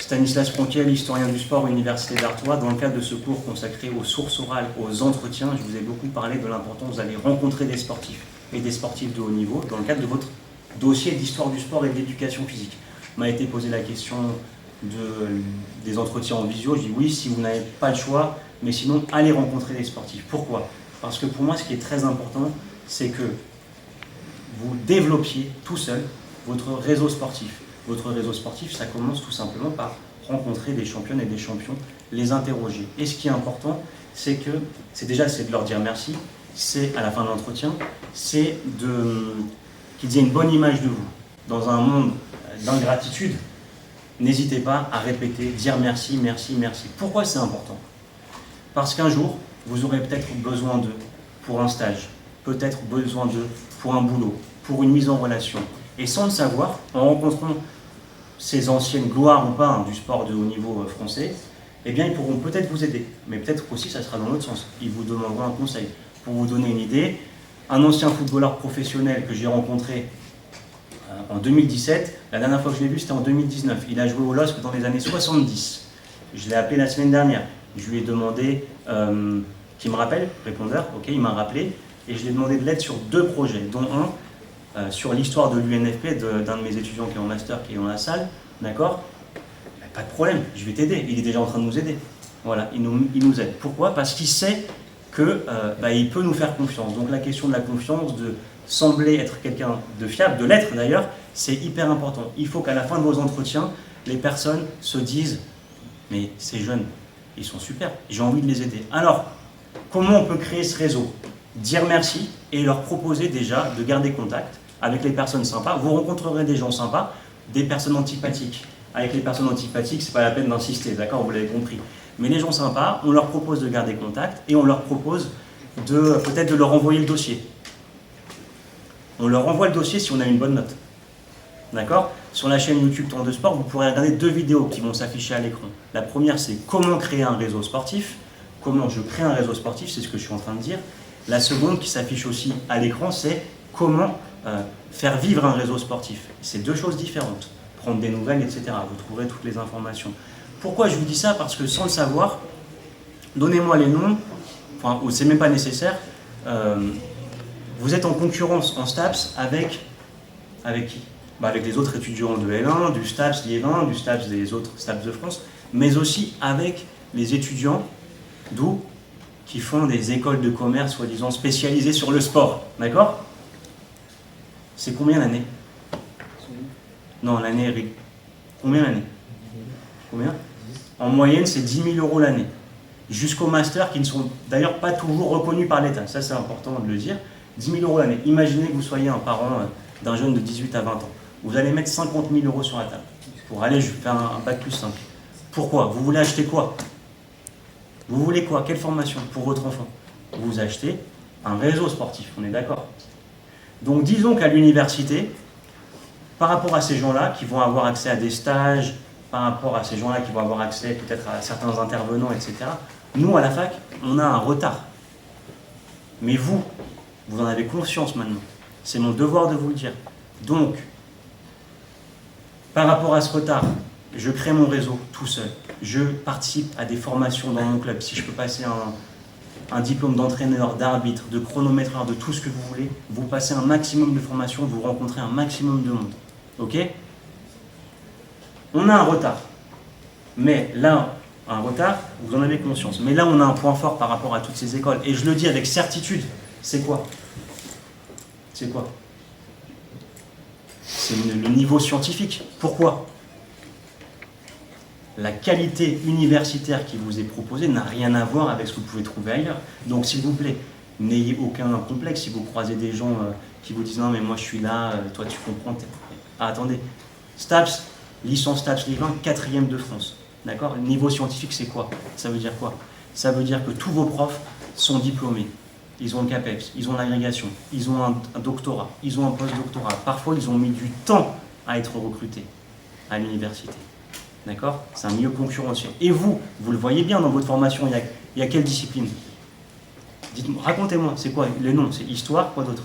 Stanislas Ronquiel, historien du sport, Université d'Artois. Dans le cadre de ce cours consacré aux sources orales, aux entretiens, je vous ai beaucoup parlé de l'importance d'aller rencontrer des sportifs et des sportifs de haut niveau dans le cadre de votre dossier d'histoire du sport et de l'éducation physique. M'a été posé la question des entretiens en visio. Je dis oui, si vous n'avez pas le choix, mais sinon, allez rencontrer des sportifs. Pourquoi? Parce que pour moi, ce qui est très important, c'est que vous développiez tout seul votre réseau sportif. Votre réseau sportif, ça commence tout simplement par rencontrer des championnes et des champions, les interroger. Et ce qui est important, c'est de leur dire merci, c'est à la fin de l'entretien, c'est qu'ils aient une bonne image de vous. Dans un monde d'ingratitude, n'hésitez pas à répéter, dire merci, merci, merci. Pourquoi c'est important? Parce qu'un jour, vous aurez peut-être besoin d'eux pour un stage, peut-être besoin d'eux pour un boulot, pour une mise en relation. Et sans le savoir, en rencontrant ces anciennes gloires ou pas du sport de haut niveau français, eh bien ils pourront peut-être vous aider, mais peut-être aussi ça sera dans l'autre sens. Ils vous demanderont un conseil. Pour vous donner une idée, un ancien footballeur professionnel que j'ai rencontré en 2017, la dernière fois que je l'ai vu c'était en 2019. Il a joué au LOSC dans les années 70. Je l'ai appelé la semaine dernière. Je lui ai demandé qu'il me rappelle, répondeur, ok, il m'a rappelé, et je lui ai demandé de l'aide sur 2 projets, dont un sur l'histoire de l'UNFP, d'un de mes étudiants qui est en master, qui est dans la salle, d'accord? Pas de problème, je vais t'aider, il est déjà en train de nous aider. Voilà, il nous aide. Pourquoi? Parce qu'il sait qu'il peut nous faire confiance. Donc la question de la confiance, de sembler être quelqu'un de fiable, de l'être d'ailleurs, c'est hyper important. Il faut qu'à la fin de vos entretiens, les personnes se disent « mais ces jeunes, ils sont super, j'ai envie de les aider ». Alors, comment on peut créer ce réseau? Dire merci et leur proposer déjà de garder contact avec les personnes sympas. Vous rencontrerez des gens sympas, des personnes antipathiques. Avec les personnes antipathiques, c'est pas la peine d'insister, d'accord, vous l'avez compris. Mais les gens sympas, on leur propose de garder contact et on leur propose peut-être de leur envoyer le dossier. On leur envoie le dossier si on a une bonne note. D'accord? Sur la chaîne YouTube Temps de Sport, vous pourrez regarder 2 vidéos qui vont s'afficher à l'écran. La première, c'est comment créer un réseau sportif. Comment je crée un réseau sportif, c'est ce que je suis en train de dire. La seconde qui s'affiche aussi à l'écran, c'est comment faire vivre un réseau sportif. C'est 2 choses différentes. Prendre des nouvelles, etc. Vous trouverez toutes les informations. Pourquoi je vous dis ça? Parce que sans le savoir, donnez-moi les noms, enfin, c'est même pas nécessaire. Vous êtes en concurrence en STAPS avec qui? Avec les autres étudiants de L1, du STAPS Liévin, du STAPS des autres STAPS de France, mais aussi avec les étudiants d'où qui font des écoles de commerce soi-disant spécialisées sur le sport. D'accord? C'est combien l'année? Non, l'année, combien l'année? Combien? En moyenne, c'est 10 000 € l'année. Jusqu'au master, qui ne sont d'ailleurs pas toujours reconnus par l'État. Ça, c'est important de le dire. 10 000 € l'année. Imaginez que vous soyez un parent d'un jeune de 18 à 20 ans. Vous allez mettre 50 000 € sur la table pour aller faire un bac plus 5. Pourquoi? Vous voulez acheter quoi? Vous voulez quoi? Quelle formation pour votre enfant? Vous achetez un réseau sportif, on est d'accord? Donc disons qu'à l'université, par rapport à ces gens-là qui vont avoir accès à des stages, par rapport à ces gens-là qui vont avoir accès peut-être à certains intervenants, etc., nous, à la fac, on a un retard. Mais vous en avez conscience maintenant. C'est mon devoir de vous le dire. Donc, par rapport à ce retard, je crée mon réseau tout seul. Je participe à des formations dans mon club. Si je peux passer un diplôme d'entraîneur, d'arbitre, de chronométreur, de tout ce que vous voulez, vous passez un maximum de formations, vous rencontrez un maximum de monde. Ok? On a un retard. Mais là, un retard, vous en avez conscience. Mais là, on a un point fort par rapport à toutes ces écoles. Et je le dis avec certitude. C'est quoi? C'est quoi? C'est le niveau scientifique. Pourquoi? La qualité universitaire qui vous est proposée n'a rien à voir avec ce que vous pouvez trouver ailleurs. Donc, s'il vous plaît, n'ayez aucun complexe si vous croisez des gens qui vous disent « Non, mais moi, je suis là, toi, tu comprends. » Ah, attendez. STAPS, licence STAPS Liévin, 4e de France. D'accord? Le niveau scientifique, c'est quoi? Ça veut dire quoi? Ça veut dire que tous vos profs sont diplômés. Ils ont le CAPES, ils ont l'agrégation, ils ont un doctorat, ils ont un post-doctorat. Parfois, ils ont mis du temps à être recrutés à l'université. D'accord? C'est un milieu concurrentiel. Et vous le voyez bien dans votre formation, il y a quelle discipline? Dites-moi, racontez-moi, c'est quoi les noms? C'est histoire, quoi d'autre?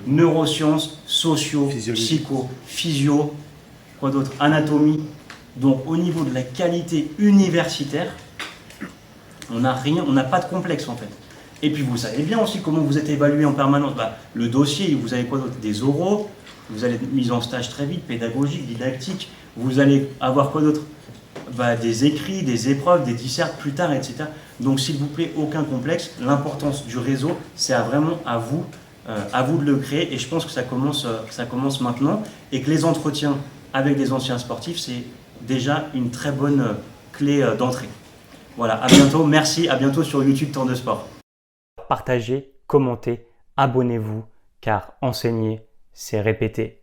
Neurosciences, socio, psycho, physio, quoi d'autre? Anatomie, Donc au niveau de la qualité universitaire, on n'a rien, on n'a pas de complexe en fait. Et puis vous savez bien aussi comment vous êtes évalué en permanence. Le dossier, vous avez quoi d'autre? Des oraux, vous allez être mis en stage très vite, pédagogique, didactique, vous allez avoir quoi d'autre? Des écrits, des épreuves, des dissertes plus tard, etc. Donc s'il vous plaît, aucun complexe. L'importance du réseau, c'est vraiment à vous de le créer. Et je pense que ça commence maintenant. Et que les entretiens avec des anciens sportifs, c'est déjà une très bonne clé d'entrée. Voilà, à bientôt. Merci, à bientôt sur YouTube Temps de Sport. Partagez, commentez, abonnez-vous, car enseigner, c'est répéter.